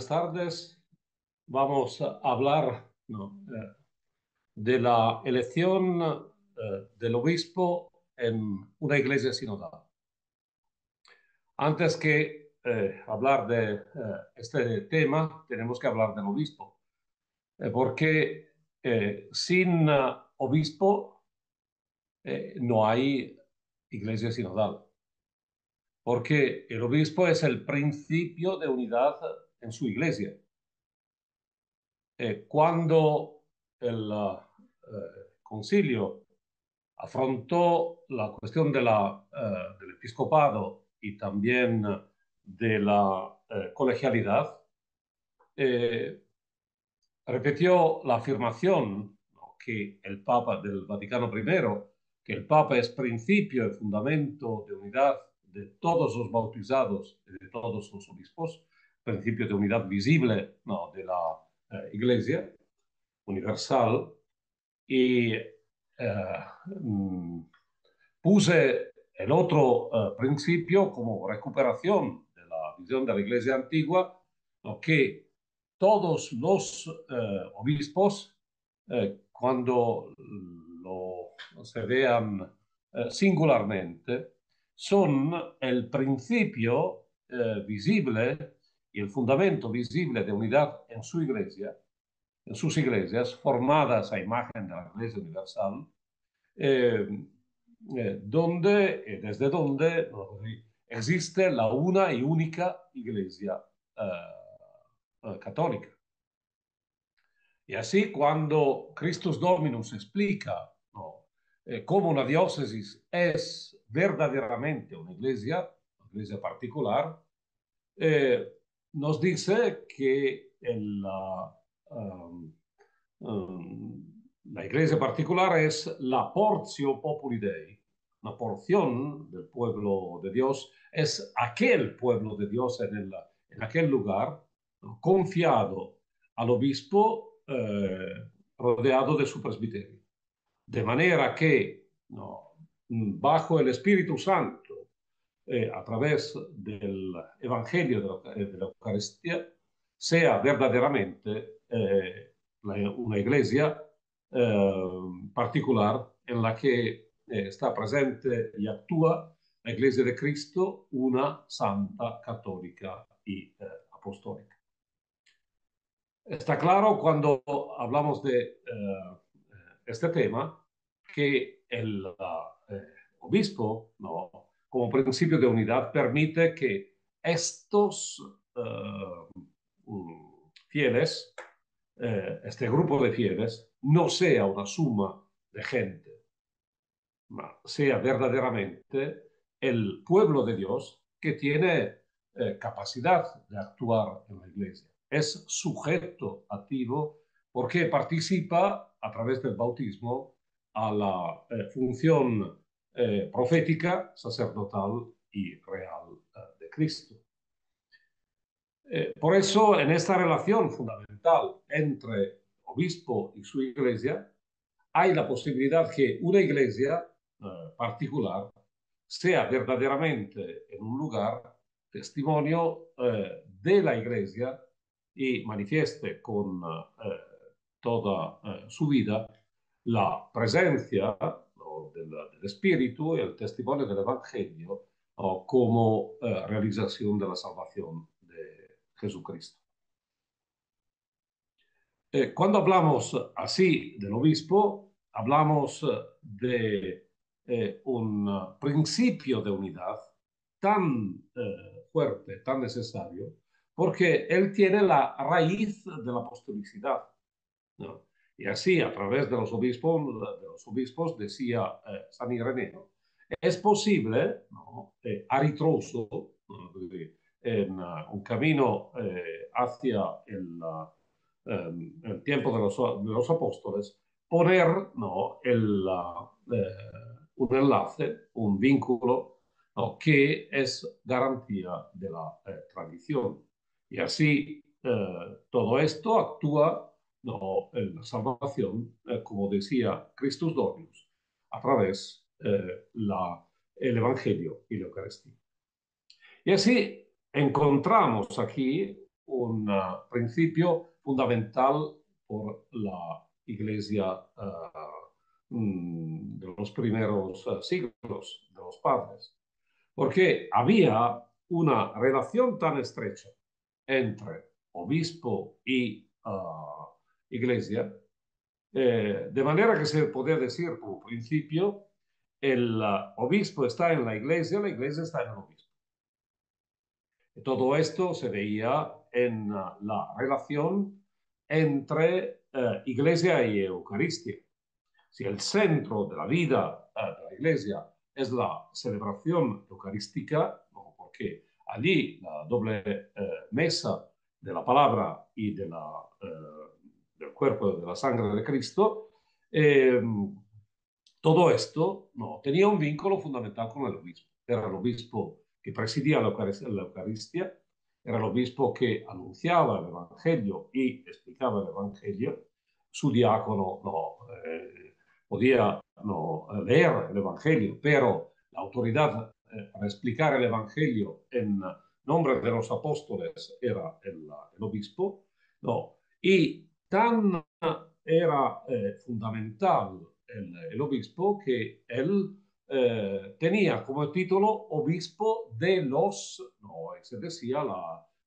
buenas tardes. Vamos a hablar, ¿no? De la elección del obispo en una iglesia sinodal. Antes que hablar de este tema, tenemos que hablar del obispo, porque sin obispo no hay iglesia sinodal, porque el obispo es el principio de unidad en su iglesia. Cuando el concilio afrontó la cuestión del episcopado y también de la colegialidad, repitió la afirmación, ¿no?, que el Papa del Vaticano I, que el Papa es principio y fundamento de unidad de todos los bautizados y de todos los obispos, principio de unidad visible, ¿no?, de la Iglesia universal, y puse el otro principio como recuperación de la visión de la Iglesia antigua, ¿no?, que todos los obispos, cuando se vean singularmente, son el principio visible y el fundamento visible de unidad en su iglesia, en sus iglesias, formadas a imagen de la Iglesia universal, desde donde existe la una y única Iglesia católica. Y así, cuando Christus Dominus explica, ¿no?, cómo una diócesis es verdaderamente una iglesia particular, nos dice que la iglesia particular es la portio populi Dei, una porción del pueblo de Dios, es aquel pueblo de Dios en aquel lugar, ¿no?, confiado al obispo, rodeado de su presbiterio. De manera que, ¿no?, bajo el Espíritu Santo, a través del Evangelio de la Eucaristía, sea verdaderamente una iglesia particular en la que está presente y actúa la Iglesia de Cristo, una santa, católica y apostólica. Está claro cuando hablamos de este tema que el obispo, ¿no?, como principio de unidad, permite que estos fieles, este grupo de fieles, no sea una suma de gente, sea verdaderamente el pueblo de Dios que tiene capacidad de actuar en la iglesia. Es sujeto activo porque participa a través del bautismo a la función profética, sacerdotal y real de Cristo. Por eso, en esta relación fundamental entre obispo y su iglesia, hay la posibilidad que una iglesia particular sea verdaderamente en un lugar testimonio de la iglesia y manifieste con toda su vida la presencia, ¿no?, del Espíritu y el testimonio del Evangelio, ¿no?, como realización de la salvación de Jesucristo. Cuando hablamos así del obispo, hablamos de un principio de unidad tan fuerte, tan necesario, porque él tiene la raíz de la apostolicidad, ¿no? Y así, a través de los obispos decía San Ireneo, es posible, ¿no?, aritroso, ¿no?, en un camino hacia el tiempo de los apóstoles, poner, ¿no?, un enlace, un vínculo, ¿no?, que es garantía de la tradición. Y así todo esto actúa, ¿no?, en la salvación, como decía Christus Dominus, a través el Evangelio y la Eucaristía. Y así encontramos aquí un principio fundamental por la Iglesia de los primeros siglos de los padres, porque había una relación tan estrecha entre obispo y iglesia, de manera que se podía decir como principio, el obispo está en la iglesia está en el obispo. Todo esto se veía en la relación entre iglesia y Eucaristía. Si el centro de la vida de la iglesia es la celebración eucarística, ¿no? Porque allí la doble mesa de la palabra y del cuerpo de la sangre de Cristo, todo esto no, tenía un vínculo fundamental con el obispo. Era el obispo que presidía la Eucaristía, era el obispo que anunciaba el Evangelio y explicaba el Evangelio. Su diácono podía leer el Evangelio, pero la autoridad para explicar el Evangelio en nombre de los apóstoles era el obispo. No. Y tan era fundamental el obispo que él tenía como título obispo de los, no, se decía,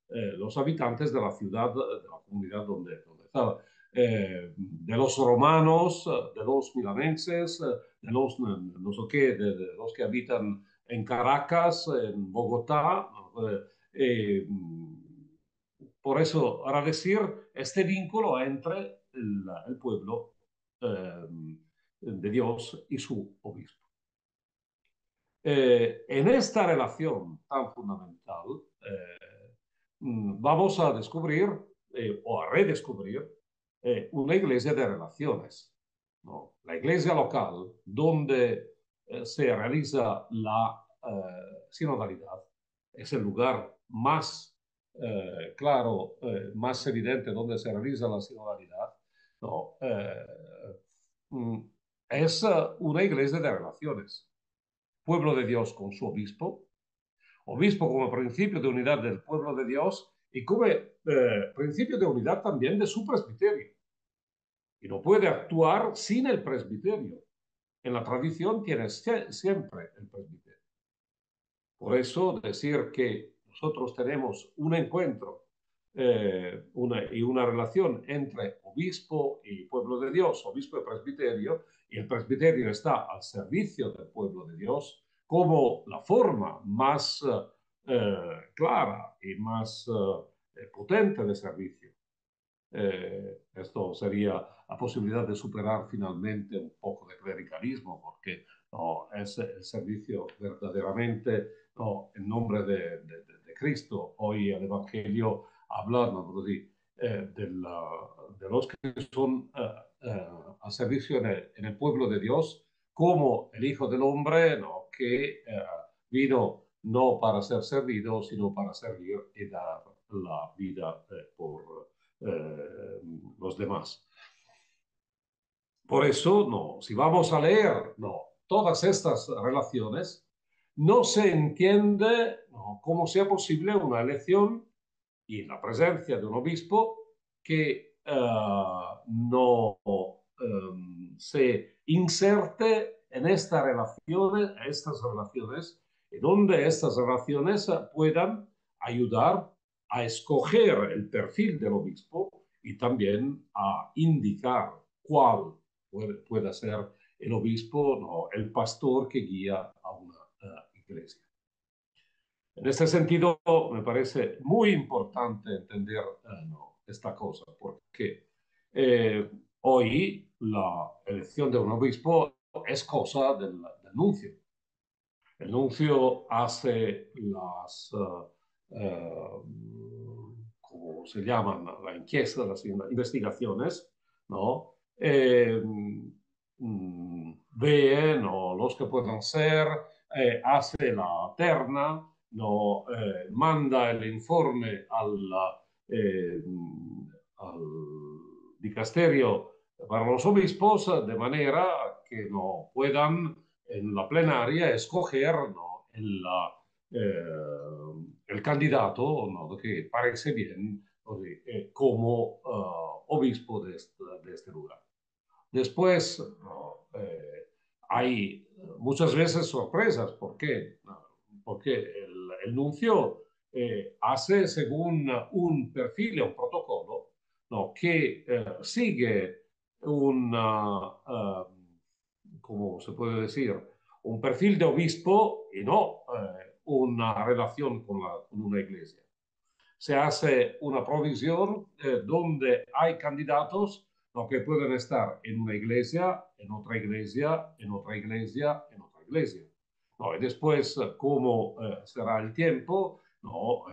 los habitantes de la ciudad, de la comunidad donde estaba, de los romanos, de los milanenses, de los, no sé qué, de los que habitan en Caracas, en Bogotá. Por eso, ahora decir, este vínculo entre el pueblo de Dios y su obispo. En esta relación tan fundamental, vamos a descubrir o a redescubrir una iglesia de relaciones, ¿no? La iglesia local, donde se realiza la sinodalidad, es el lugar más claro, más evidente donde se realiza la sinodalidad, ¿no? Es una iglesia de relaciones. Pueblo de Dios con su obispo, obispo como principio de unidad del pueblo de Dios y como principio de unidad también de su presbiterio. Y no puede actuar sin el presbiterio. En la tradición tiene siempre el presbiterio. Por eso decir que nosotros tenemos un encuentro y una relación entre obispo y pueblo de Dios, obispo y presbiterio, y el presbiterio está al servicio del pueblo de Dios como la forma más clara y más potente de servicio. Esto sería la posibilidad de superar finalmente un poco de clericalismo, porque no, es el servicio verdaderamente no, en nombre de Cristo. Hoy el Evangelio habla no, de los que son al servicio en el pueblo de Dios, como el Hijo del Hombre, no, que vino no para ser servido, sino para servir y dar la vida por los demás. Por eso, no, si vamos a leer no, todas estas relaciones, no se entiende no, cómo sea posible una elección y la presencia de un obispo que no se inserte en estas relaciones, y donde estas relaciones puedan ayudar a escoger el perfil del obispo y también a indicar cuál puede ser el obispo, no, el pastor que guía a una iglesia. En este sentido, me parece muy importante entender no, esta cosa, porque hoy la elección de un obispo es cosa del nuncio. El nuncio hace las, ¿cómo se llaman? La encuesta, las investigaciones, ¿no? Ve ¿no? los que puedan ser, hace la terna, no, manda el informe al dicasterio para los obispos de manera que no puedan en la plenaria escoger ¿no? el candidato ¿no? que parece bien como obispo de este lugar. Después, hay muchas veces sorpresas. ¿Por qué? Porque el nuncio hace según un perfil, un protocolo, ¿no? Que sigue ¿cómo se puede decir? Un perfil de obispo y no una relación con una iglesia. Se hace una provisión donde hay candidatos, ¿no? Que pueden estar en una iglesia, en otra iglesia, en otra iglesia, en otra iglesia. ¿No? Y después, como será el tiempo, ¿no?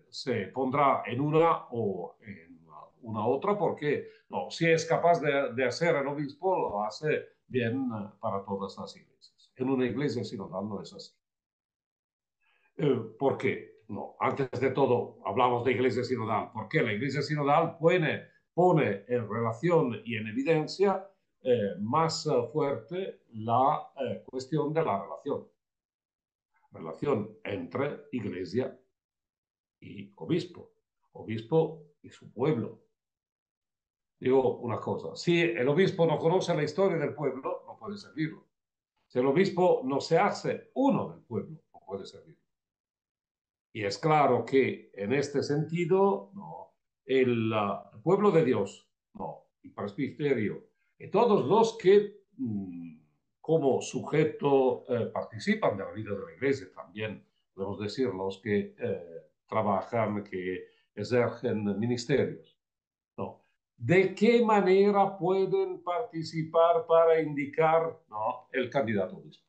Se pondrá en una o en una otra, porque no, si es capaz de hacer el obispo, lo hace bien para todas las iglesias. En una iglesia sinodal no es así. ¿Por qué? No, antes de todo hablamos de iglesia sinodal. ¿Por qué? La iglesia sinodal pone en relación y en evidencia más fuerte la cuestión de la relación entre iglesia y obispo y su pueblo. Digo una cosa, si el obispo no conoce la historia del pueblo, no puede servirlo. Si el obispo no se hace uno del pueblo, no puede servirlo. Y es claro que en este sentido, ¿no? El pueblo de Dios, ¿no? El presbiterio, y todos los que como sujeto participan de la vida de la iglesia, también podemos decir los que trabajan, que ejercen ministerios, ¿no? ¿De qué manera pueden participar para indicar, ¿no? El candidato obispo?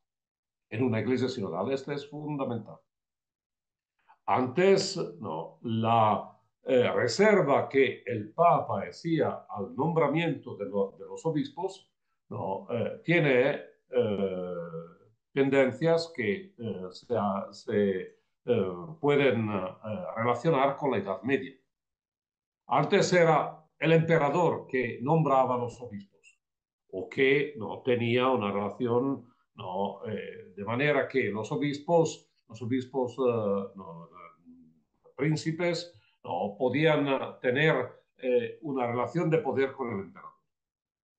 En una iglesia sinodal esto es fundamental. Antes, no, la reserva que el Papa hacía al nombramiento de los obispos, no, tiene tendencias que pueden relacionar con la Edad Media. Antes era el emperador que nombraba a los obispos o que no tenía una relación, no, de manera que los obispos no, príncipes no podían tener una relación de poder con el emperador.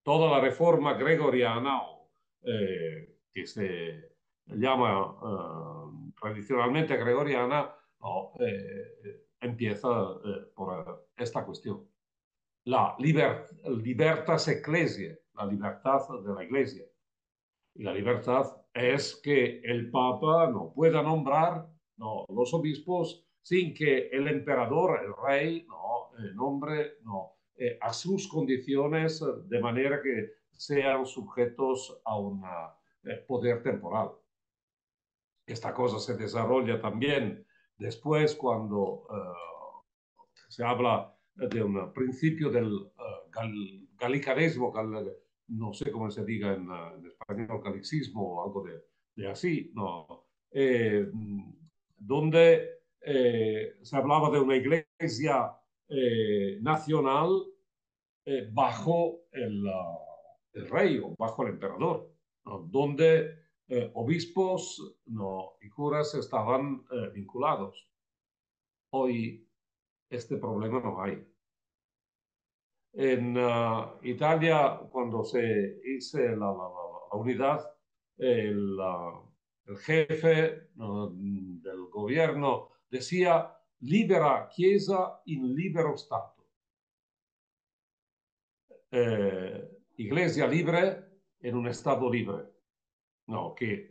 Toda la reforma gregoriana, que se llama tradicionalmente gregoriana, no, empieza por esta cuestión. La libertas ecclesiae, la libertad de la iglesia. Y la libertad es que el Papa no pueda nombrar, no, los obispos sin que el emperador, el rey, no, nombre, no, a sus condiciones de manera que sean sujetos a un poder temporal. Esta cosa se desarrolla también después cuando se habla de un principio del galicanismo, no sé cómo se diga en español, galicismo o algo de así, no, donde se hablaba de una iglesia nacional bajo el rey o bajo el emperador, ¿no? Donde obispos, no, y curas estaban vinculados. Hoy este problema no hay. En Italia, cuando se hizo la unidad, el, el jefe del gobierno decía libera Chiesa in libero Stato. Iglesia libre en un Estado libre, no, que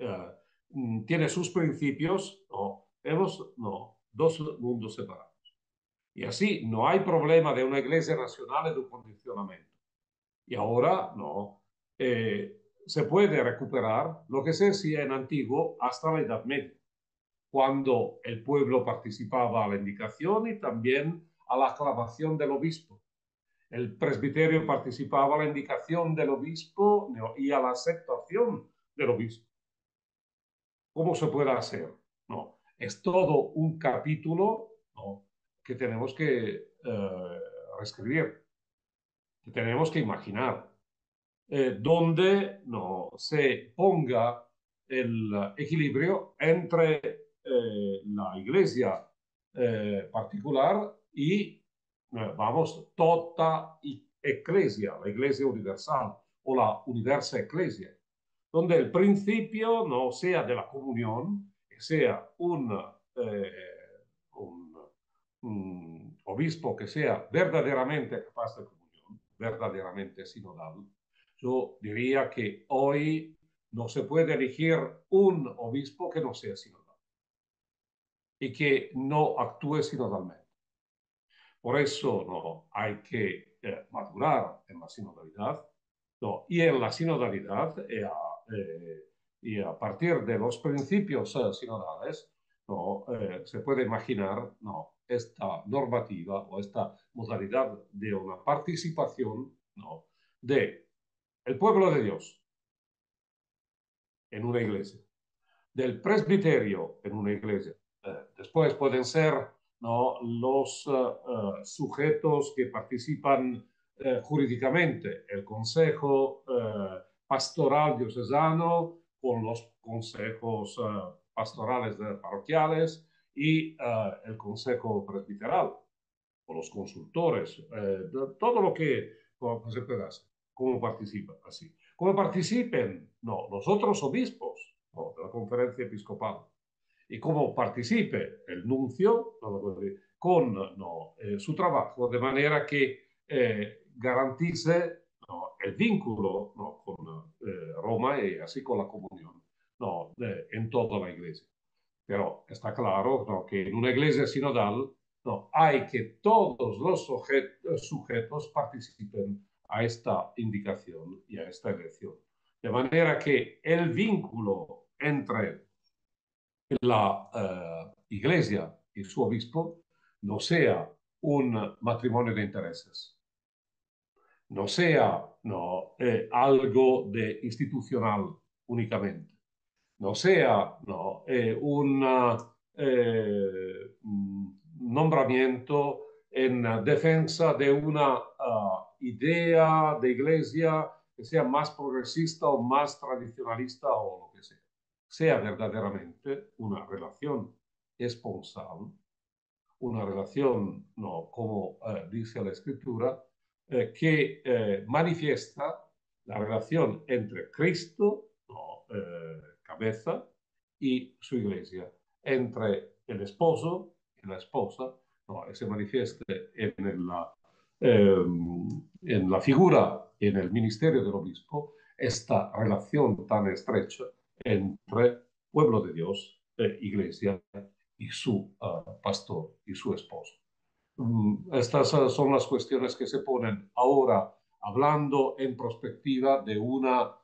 tiene sus principios, no, vemos, no, dos mundos separados. Y así no hay problema de una iglesia nacional y de un condicionamiento. Y ahora no. Se puede recuperar lo que se hacía en antiguo hasta la Edad Media, cuando el pueblo participaba a la indicación y también a la aclamación del obispo. El presbiterio participaba a la indicación del obispo y a la aceptación del obispo. ¿Cómo se puede hacer? No, es todo un capítulo, ¿no? Que tenemos que reescribir, que tenemos que imaginar, donde no se ponga el equilibrio entre la iglesia particular y vamos, toda eclesia, la iglesia universal o la universa eclesia, donde el principio no sea de la comunión, sea un, un obispo que sea verdaderamente capaz de comunión, verdaderamente sinodal. Yo diría que hoy no se puede elegir un obispo que no sea sinodal y que no actúe sinodalmente. Por eso no hay que madurar en la sinodalidad, no, y en la sinodalidad y a partir de los principios sinodales no, se puede imaginar no, esta normativa o esta modalidad de una participación no, de el pueblo de Dios en una iglesia, del presbiterio en una iglesia. Después pueden ser no, los sujetos que participan jurídicamente, el Consejo Pastoral Diocesano con los consejos pastorales parroquiales y el Consejo Presbiteral o los consultores, todo lo que se puede hacer, cómo participan así. ¿Cómo participen? No, los otros obispos no, de la conferencia episcopal. Y cómo participe el nuncio no, con no, su trabajo, de manera que garantice no, el vínculo no, con Roma y así con la comunión no, en toda la iglesia. Pero está claro no, que en una iglesia sinodal no, hay que todos los sujetos participen a esta indicación y a esta elección. De manera que el vínculo entre la iglesia y su obispo no sea un matrimonio de intereses, no sea no, algo de institucional únicamente, no sea no, nombramiento en defensa de una idea de iglesia que sea más progresista o más tradicionalista o lo que sea. Sea verdaderamente una relación esponsal, una relación, no, como dice la escritura, que manifiesta la relación entre Cristo, no, cabeza, y su iglesia, entre el esposo y la esposa, no, se manifieste en la figura y en el ministerio del obispo esta relación tan estrecha entre pueblo de Dios, iglesia y su pastor y su esposo. Estas son las cuestiones que se ponen ahora hablando en perspectiva de una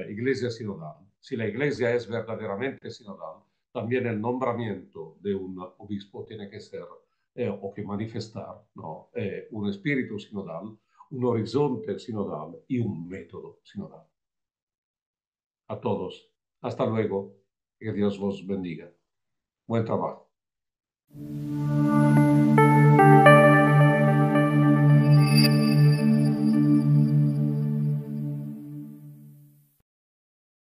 iglesia sinodal. Si la iglesia es verdaderamente sinodal, también el nombramiento de un obispo tiene que ser o que manifestar ¿no? Un espíritu sinodal, un horizonte sinodal y un método sinodal. A todos, hasta luego, que Dios los bendiga. Buen trabajo.